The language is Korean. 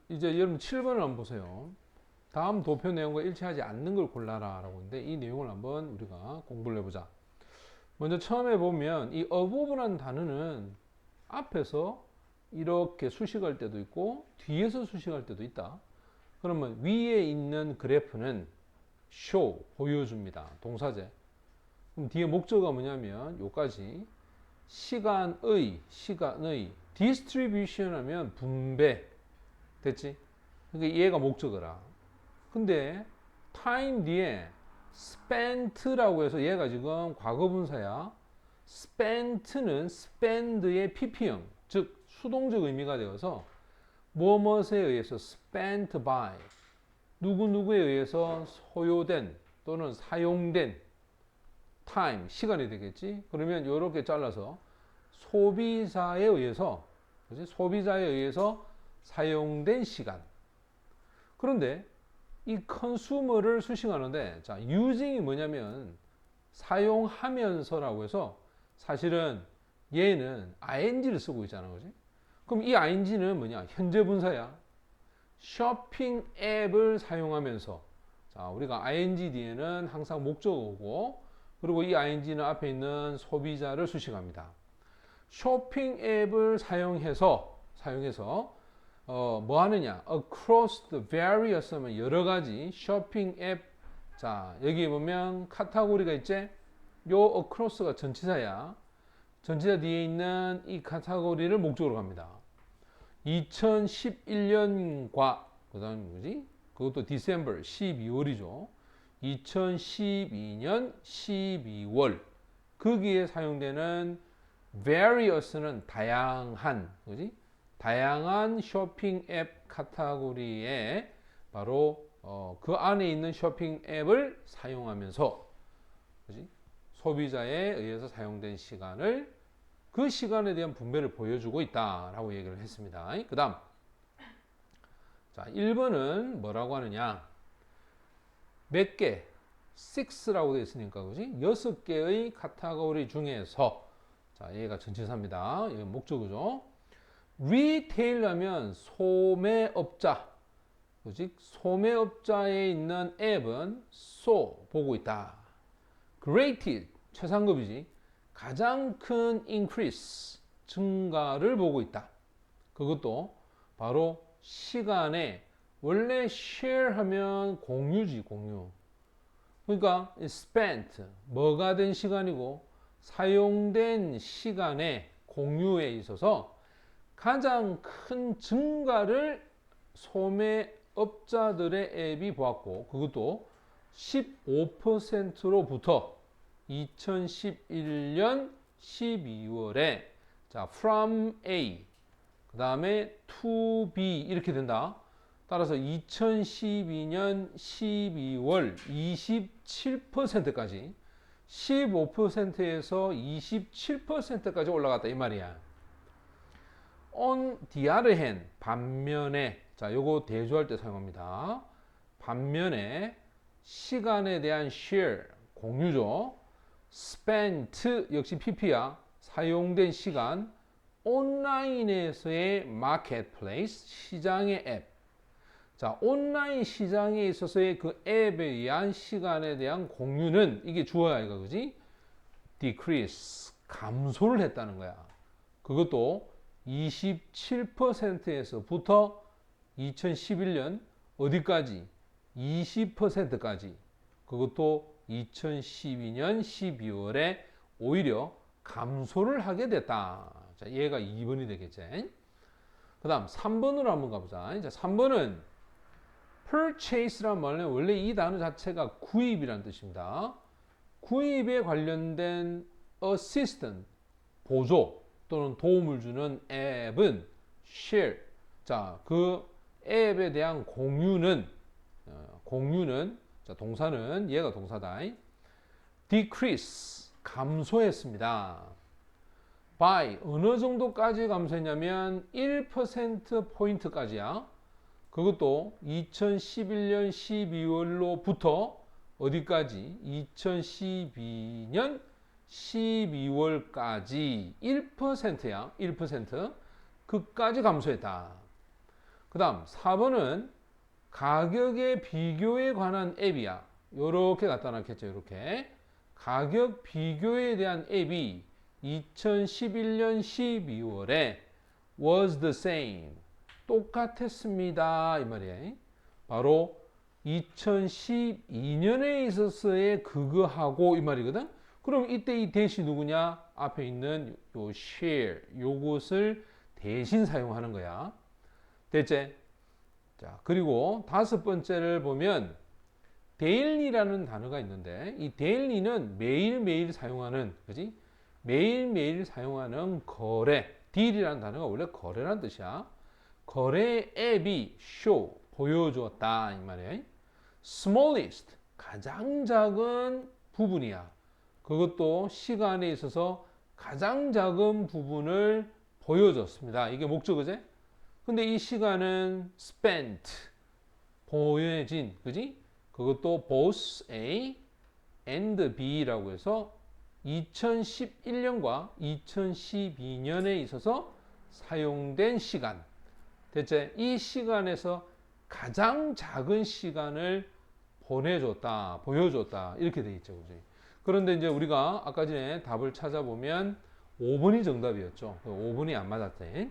이제 여러분 7번을 한번 보세요. 다음 도표 내용과 일치하지 않는 걸 골라라 라고 하는데 이 내용을 한번 우리가 공부를 해보자. 먼저 처음에 보면 이 above라는 단어는 앞에서 이렇게 수식할 때도 있고 뒤에서 수식할 때도 있다. 그러면 위에 있는 그래프는 show, 보여줍니다. 동사제. 그럼 뒤에 목적어가 뭐냐면 요까지 시간의 distribution 하면 분배 됐지? 그러니까 얘가 목적어라. 근데 time 뒤에 spent라고 해서 얘가 지금 과거분사야. spent는 spend의 pp형, 즉 수동적 의미가 되어서 무엇에 의해서 spent by 누구누구에 의해서 소요된 또는 사용된 time, 시간이 되겠지. 그러면 이렇게 잘라서 소비자에 의해서, 그치? 소비자에 의해서 사용된 시간. 그런데 이 consumer를 수식하는데, 자, using이 뭐냐면 사용하면서라고 해서 사실은 얘는 ing를 쓰고 있잖아, 그지? 그럼 이 ing는 뭐냐? 현재 분사야. 쇼핑 앱을 사용하면서, 자, 우리가 ing 뒤에는 항상 목적어고, 그리고 이 ing는 앞에 있는 소비자를 수식합니다. 쇼핑 앱을 사용해서 뭐 하느냐? Across the various 하면 여러 가지 쇼핑 앱. 자, 여기 보면 카테고리가 있지? 요 across가 전치사야. 전치사 뒤에 있는 이 카테고리를 목적으로 갑니다. 2011년과 그다음 뭐지? 그것도 December 12월이죠. 2012년 12월 거기에 사용되는 various는 다양한, 그지? 다양한 쇼핑 앱 카테고리에 바로 그 안에 있는 쇼핑 앱을 사용하면서, 그지? 소비자에 의해서 사용된 시간을 그 시간에 대한 분배를 보여주고 있다라고 얘기를 했습니다. 그 다음 자 1번은 뭐라고 하느냐, 몇 개, 6라고 되어 있으니까 그지? 6개의 카테고리 중에서, 자 얘가 전치사입니다. 이건 목적어죠. 리테일 하면 소매업자, 그지? 소매업자에 있는 앱은 so 보고 있다. Greatest 최상급이지. 가장 큰 increase 증가를 보고 있다. 그것도 바로 시간에, 원래 share 하면 공유지, 공유. 그러니까 spent 뭐가 된 시간이고 사용된 시간의 공유에 있어서 가장 큰 증가를 소매업자들의 앱이 보았고, 그것도 15%로부터 2011년 12월에 자 from A 그 다음에 to B 이렇게 된다. 따라서 2012년 12월 27%까지 15%에서 27%까지 올라갔다 이 말이야. On the other hand, 반면에, 자 요거 대조할 때 사용합니다. 반면에 시간에 대한 share 공유죠. spent 역시 pp야. 사용된 시간. 온라인에서의 마켓플레이스 시장의 앱. 자 온라인 시장에 있어서의 그 앱에 의한 시간에 대한 공유는 이게 주어야 이거 그지? decrease 감소를 했다는 거야. 그것도 27%에서부터 2011년 어디까지? 20%까지. 그것도 2012년 12월에 오히려 감소를 하게 됐다. 자, 얘가 2번이 되겠지. 그 다음 3번으로 한번 가보자. 이제 3번은 purchase란 말은 원래 이 단어 자체가 구입이라는 뜻입니다. 구입에 관련된 assistant, 보조 또는 도움을 주는 앱은 share. 자, 그 앱에 대한 공유는 자, 동사는 얘가 동사다. decrease 감소했습니다. by 어느 정도까지 감소했냐면 1% 포인트까지야. 그것도 2011년 12월로부터 어디까지? 2012년 12월까지 1%야. 1%. 그까지 감소했다. 그 다음 4번은 가격의 비교에 관한 앱이야. 요렇게 갖다 놨겠죠. 이렇게 가격 비교에 대한 앱이 2011년 12월에 was the same. 똑같았습니다. 이 말이에요. 바로 2012년에 있어서의 그거하고 이 말이거든. 그럼 이때 이 대시 누구냐? 앞에 있는 요 share 요것을 대신 사용하는 거야. 됐지? 자, 그리고 다섯 번째를 보면 daily라는 단어가 있는데 이 daily는 매일매일 사용하는 그지? 매일매일 사용하는 거래. deal이라는 단어가 원래 거래란 뜻이야. 거래 앱이 show 보여주었다 이 말이에요. smallest 가장 작은 부분이야. 그것도 시간에 있어서 가장 작은 부분을 보여줬습니다. 이게 목적어지? 근데 이 시간은 spent 보여진 그지? 그것도 both A and B라고 해서 2011년과 2012년에 있어서 사용된 시간. 대체 이 시간에서 가장 작은 시간을 보여줬다. 이렇게 돼 있죠. 그지? 그런데 이제 우리가 아까 전에 답을 찾아보면 5번이 정답이었죠. 5번이 안 맞았대.